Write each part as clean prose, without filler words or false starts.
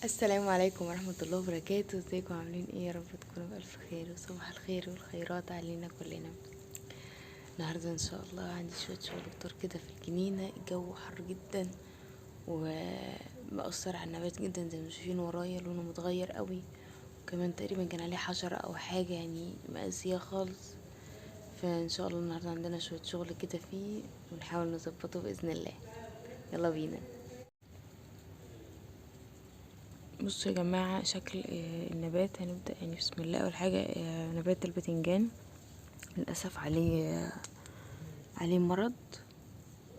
السلام عليكم ورحمة الله وبركاته. ازيكم عاملين ايه؟ يا رب تكونوا بألف خير وصباح الخير والخيرات علينا كلنا. النهاردة ان شاء الله عندي شوية شغل كتير كده في الجنينة. الجو حر جدا ومأثر على النبات جدا، زي ما شايفين ورايا لونه متغير قوي، وكمان تقريبا كان عليه حشرة او حاجة يعني مأذية خالص. فان شاء الله النهاردة عندنا شوية شغل كده فيه ونحاول نظبطه بإذن الله. يلا بينا. بصوا يا جماعة، شكل النبات هنبدأ يعني بسم الله. أول حاجة نبات البتنجان للأسف عليه مرض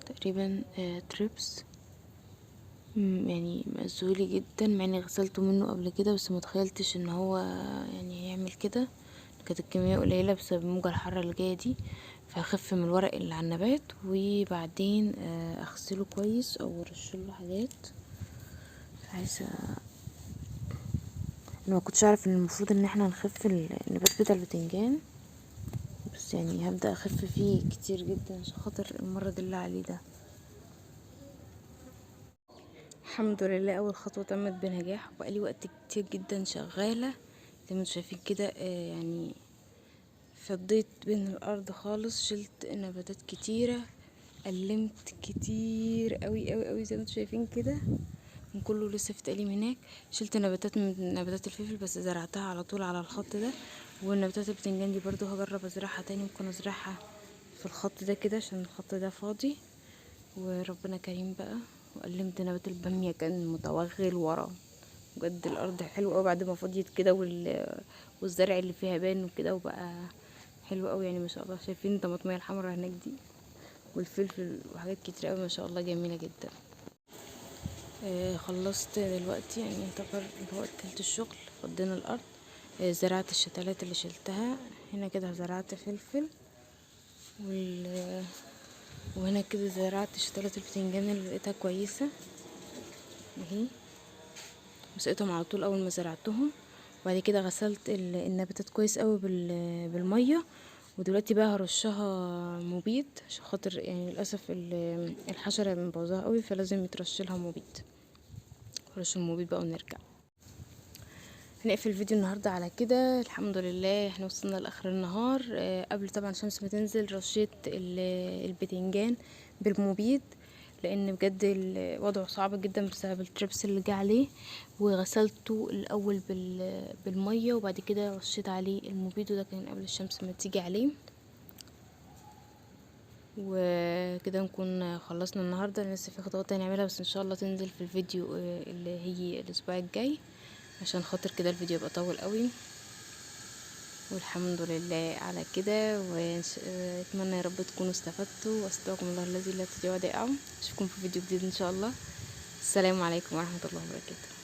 تقريبا تريبس. يعني مأذولي جدا مع اني غسلته منه قبل كده، بس متخيلتش ان هو يعني هيعمل كده. كانت الكمية قليلة بسبب الموجة الحارة اللي جاية دي. فهخف من الورق اللي على النبات وبعدين اغسله كويس او ارشله حاجات. عايزة، انا ما كنتش اعرف ان المفروض ان احنا نخف النبات بتاع البتنجان، بس يعني هبدأ اخف فيه كتير جدا عشان خاطر المرض اللي عليه ده. الحمد لله اول خطوة تمت بنجاح، وبقالي وقت كتير جدا شغالة زي ما انتوا شايفين كده. يعني فضيت بين الارض خالص، شلت نباتات كتيرة، قلمت كتير قوي قوي قوي زي ما انتوا شايفين كده. من كله لسه في تقليم هناك. شلت نباتات من نباتات الفلفل بس زرعتها على طول على الخط ده. والنباتات البتنجان دي برضو هجرب ازرعها تاني، ممكن ازرعها في الخط ده كده عشان الخط ده فاضي. وربنا كريم بقى. وقلمت نبات البامية كان متوغل ورا. بجد الارض حلوه قوي بعد ما فضيت كده، والزرع اللي فيها بان وكده وبقى حلو قوي يعني ما شاء الله. شايفين الطماطميه الحمراء هناك دي والفلفل وحاجات كتير قوي ما شاء الله جميله جدا. خلصت دلوقتي يعني يعتبر اللي هو تلت الشغل. فضينا الارض، زرعت الشتلات اللي شلتها هنا كده، زرعت فلفل وهنا كده زرعت شتلات البتنجان اللي لقيتها كويسه اهي، وسقيتهم على طول اول ما زرعتهم. وبعد كده غسلت النباتات كويس قوي بالميه. ودلوقتي بقى هرشها مبيد عشان خاطر يعني للاسف الحشره مبوظاها قوي، فلازم يترشلها مبيد. هرش المبيد بقى ونرجع هنقفل الفيديو النهارده على كده. الحمد لله احنا وصلنا لاخر النهار. قبل طبعا الشمس ما تنزل رشيت البتنجان بالمبيد، لان بجد وضعه صعب جدا بسبب التربس اللي جه عليه. وغسلته الاول بالميه وبعد كده رشيت عليه المبيد، وده كان قبل الشمس ما تيجي عليه. وكده نكون خلصنا النهارده. لسه في خطوات هنعملها بس ان شاء الله تنزل في الفيديو اللي هي الاسبوع الجاي، عشان خاطر كده الفيديو يبقى طول قوي. والحمد لله على كده، واتمنى يا رب تكونوا استفدتوا، واستودعكم الله الذي لا تضيع ودائعه. اشوفكم في فيديو جديد ان شاء الله. السلام عليكم ورحمه الله وبركاته.